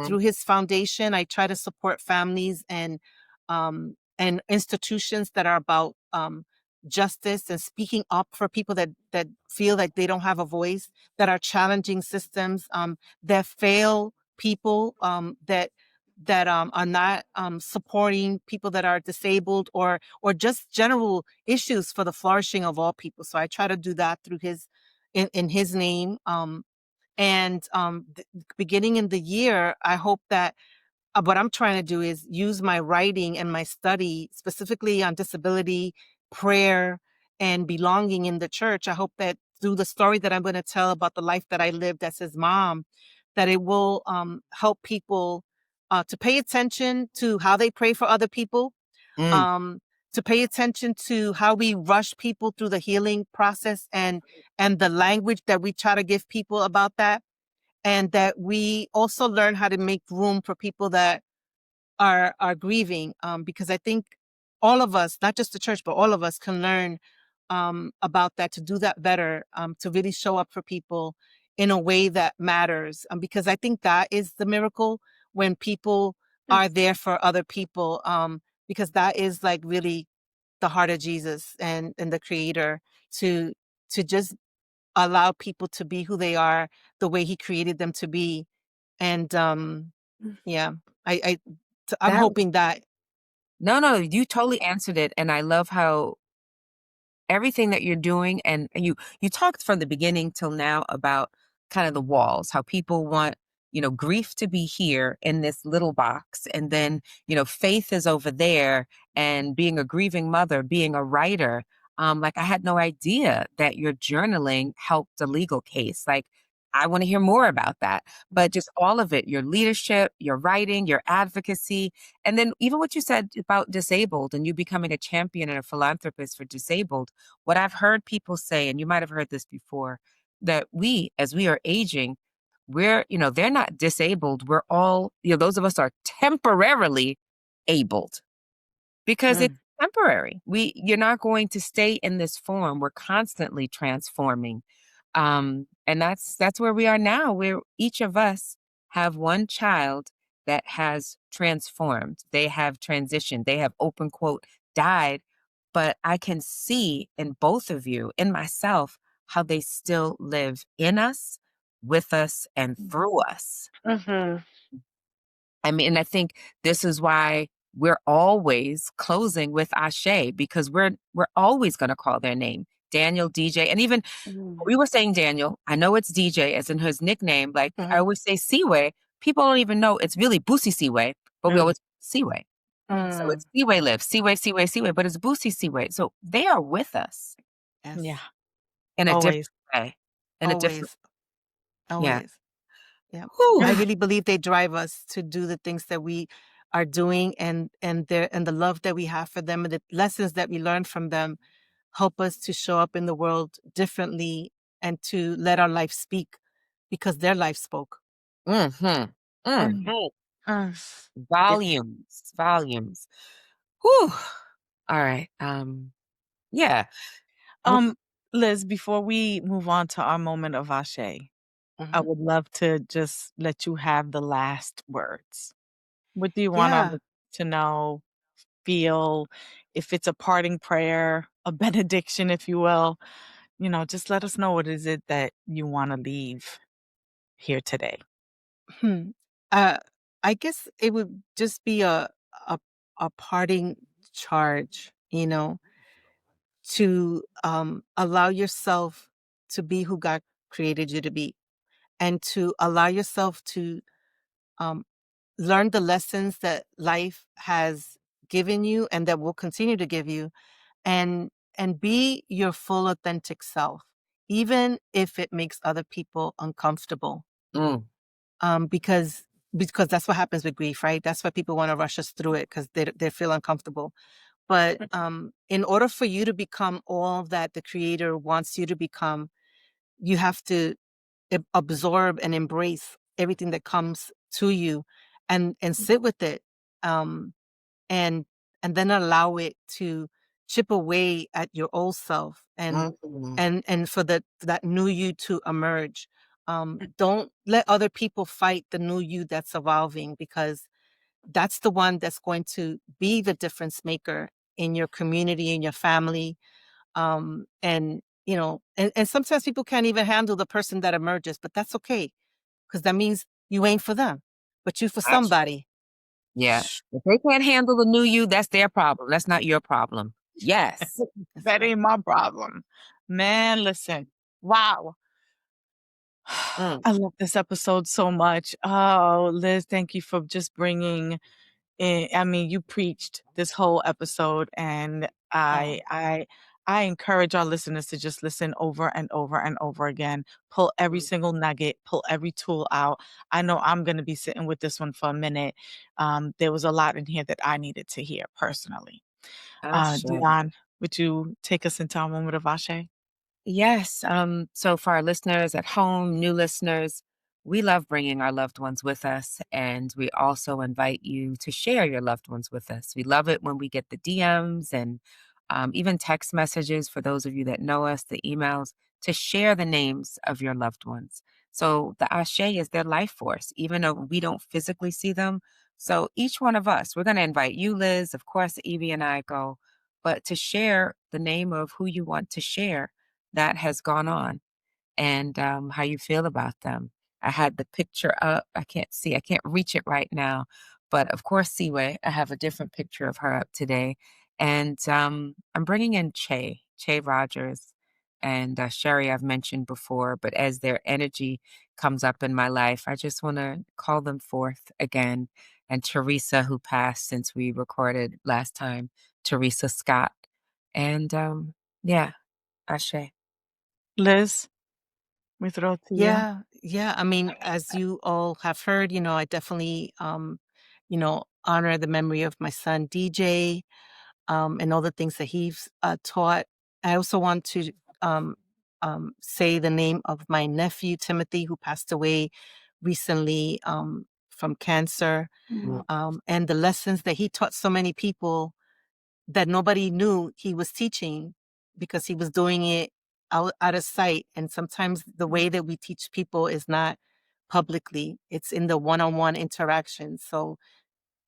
Through his foundation, I try to support families and institutions that are about justice and speaking up for people that feel like they don't have a voice, that are challenging systems, that fail people, that are not supporting people that are disabled, or just general issues for the flourishing of all people. So I try to do that through in his name. Beginning in the year, I hope that what I'm trying to do is use my writing and my study specifically on disability, prayer, and belonging in the church. I hope that through the story that I'm going to tell about the life that I lived as his mom, that it will help people to pay attention to how they pray for other people, to pay attention to how we rush people through the healing process, and the language that we try to give people about that, and that we also learn how to make room for people that are grieving, because I think all of us, not just the church, but all of us can learn about that, to do that better, to really show up for people in a way that matters, because I think that is the miracle, when people are there for other people, because that is like really the heart of Jesus and the Creator, to just allow people to be who they are, the way he created them to be. And yeah, I I'm That hoping that. no, you totally answered it, and I love how everything that you're doing, and you talked from the beginning till now about kind of the walls, how people want grief to be here in this little box, and then faith is over there, and being a grieving mother, being a writer, like I had no idea that your journaling helped a legal case. Like, I want to hear more about that, but just all of it, your leadership, your writing, your advocacy, and then even what you said about disabled and you becoming a champion and a philanthropist for disabled. What I've heard people say, and you might have heard this before, that as we are aging, they're not disabled. We're all, those of us are temporarily abled, because it's temporary. You're not going to stay in this form. We're constantly transforming. And that's where we are now, where each of us have one child that has transformed. They have transitioned. They have, open quote, died. But I can see in both of you, in myself, how they still live in us, with us, and through us. I mean, and I think this is why we're always closing with Aché, because we're always going to call their name, Daniel, DJ, and even we were saying Daniel. I know it's DJ as in his nickname. Like I always say Seaway. People don't even know it's really Boosie Seaway, but we always Seaway. So it's Seaway lives, Seaway, Seaway, Seaway, but it's Boosie Seaway. So they are with us. Yes. Yeah. In a Always. different way. In a different, Always. Yeah. Whew. I really believe they drive us to do the things that we are doing, and the love that we have for them, and the lessons that we learn from them help us to show up in the world differently, and to let our life speak, because their life spoke. Mm-hmm. Mm-hmm. Yes. Volumes. Whew. All right. Yeah. Liz, before we move on to our moment of Aché, I would love to just let you have the last words. What do you want our Yeah. listeners to know, feel, if it's a parting prayer, a benediction, if you will? Just let us know what is it that you want to leave here today. I guess it would just be a parting charge, to allow yourself to be who God created you to be, and to allow yourself to um, learn the lessons that life has given you and that will continue to give you, and be your full authentic self, even if it makes other people uncomfortable. Mm. Because because that's what happens with grief, right? That's why people want to rush us through it, because they feel uncomfortable. But in order for you to become all that the Creator wants you to become, you have to absorb and embrace everything that comes to you, and sit with it, um, and then allow it to chip away at your old self, and for that new you to emerge. Don't let other people fight the new you that's evolving, because that's the one that's going to be the difference maker in your community, in your family. And and sometimes people can't even handle the person that emerges, but that's okay, because that means you ain't for them, but you for somebody. Yeah. If they can't handle the new you, that's their problem. That's not your problem. Yes. That ain't my problem. Man, listen. Wow. I love this episode so much. Oh, Liz, thank you for just bringing in. I mean, you preached this whole episode, and I encourage our listeners to just listen over and over and over again. Pull every single nugget, pull every tool out. I know I'm going to be sitting with this one for a minute. There was a lot in here that I needed to hear personally. Sure. Dionne, would you take us into our moment of Aché? Yes. So for our listeners at home, new listeners, we love bringing our loved ones with us, and we also invite you to share your loved ones with us. We love it when we get the DMs and even text messages for those of you that know us, the emails, to share the names of your loved ones. So the Aché is their life force, even though we don't physically see them. So each one of us, we're going to invite you, Liz, of course, Evie and I go, but to share the name of who you want to share that has gone on, and how you feel about them. I had the picture up. I can't reach it right now. But of course, Siwe, I have a different picture of her up today. And I'm bringing in Che Rogers, and Sherry I've mentioned before, but as their energy comes up in my life, I just want to call them forth again. And Teresa, who passed since we recorded last time, Teresa Scott. And yeah, Ashe. Liz, we throw it to you. Yeah. I mean, as you all have heard, I definitely, honor the memory of my son, DJ, and all the things that he's taught. I also want to say the name of my nephew, Timothy, who passed away recently from cancer, and the lessons that he taught so many people that nobody knew he was teaching, because he was doing it out of sight. And sometimes the way that we teach people is not publicly, it's in the one-on-one interaction. So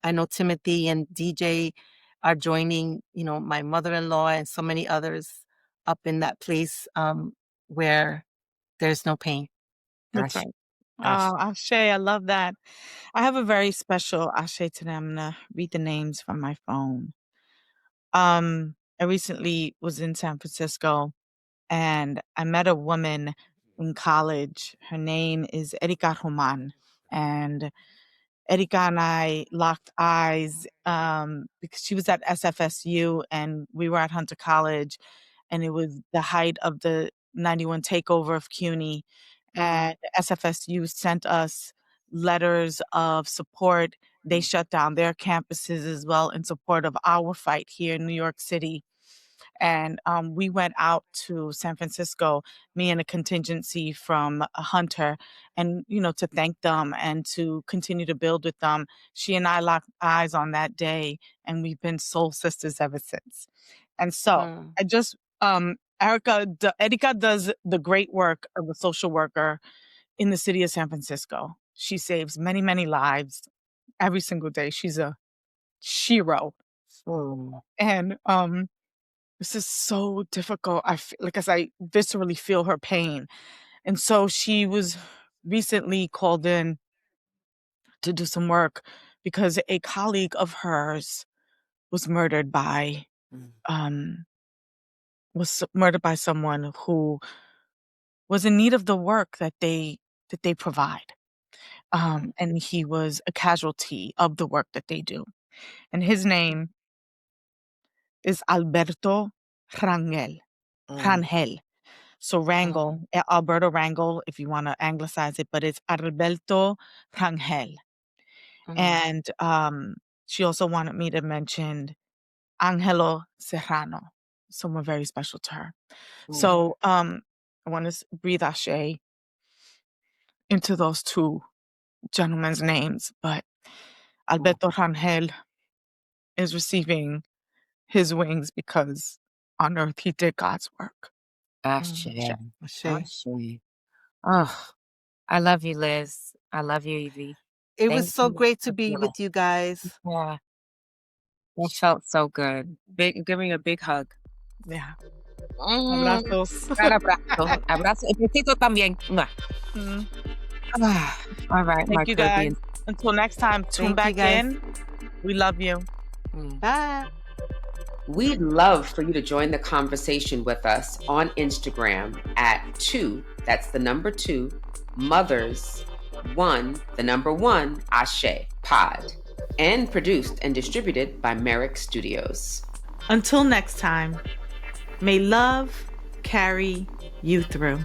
I know Timothy and DJ are joining, my mother-in-law and so many others up in that place where there's no pain. That's Ashe. right. Ashe. Oh, Aché, I love that. I have a very special Aché today. I'm gonna read the names from my phone. I recently was in San Francisco, and I met a woman in college. Her name is Erika Roman, and Erika and I locked eyes because she was at SFSU and we were at Hunter College, and it was the height of the 91 takeover of CUNY. And SFSU sent us letters of support. They shut down their campuses as well in support of our fight here in New York City. And we went out to San Francisco, me and a contingency from Hunter, and to thank them and to continue to build with them. She and I locked eyes on that day, and we've been soul sisters ever since. And so I just Erika does the great work of a social worker in the city of San Francisco. She saves many, many lives every single day. She's a hero. And this is so difficult. I feel like, as I viscerally feel her pain. And so she was recently called in to do some work because a colleague of hers was murdered by someone who was in need of the work that they provide. And he was a casualty of the work that they do. And his name is Alberto Rangel. Rangel. So Alberto Rangel, if you want to anglicize it, but it's Alberto Rangel. And she also wanted me to mention Angelo Serrano, someone very special to her. So I want to breathe Aché into those two gentlemen's names, but Alberto Rangel is receiving his wings because on earth he did God's work. Aché. Aché. Aché. Oh, I love you, Liz. I love you, Evie. It was Thank so you great to for be doing with you guys. Yeah. That felt so good. Give me a big hug. Yeah. Mm, Abrazos. gran abrazo. Abrazo. Y besito también. Mwah. Mm. All right, my Thank you, guys. Caribbean. Until next time, tune Thank you, back guys. in. We love you. Bye. We'd love for you to join the conversation with us on Instagram at 2, that's the number 2, mothers, 1, the number 1, Aché pod, and produced and distributed by Merrick Studios. Until next time, may love carry you through.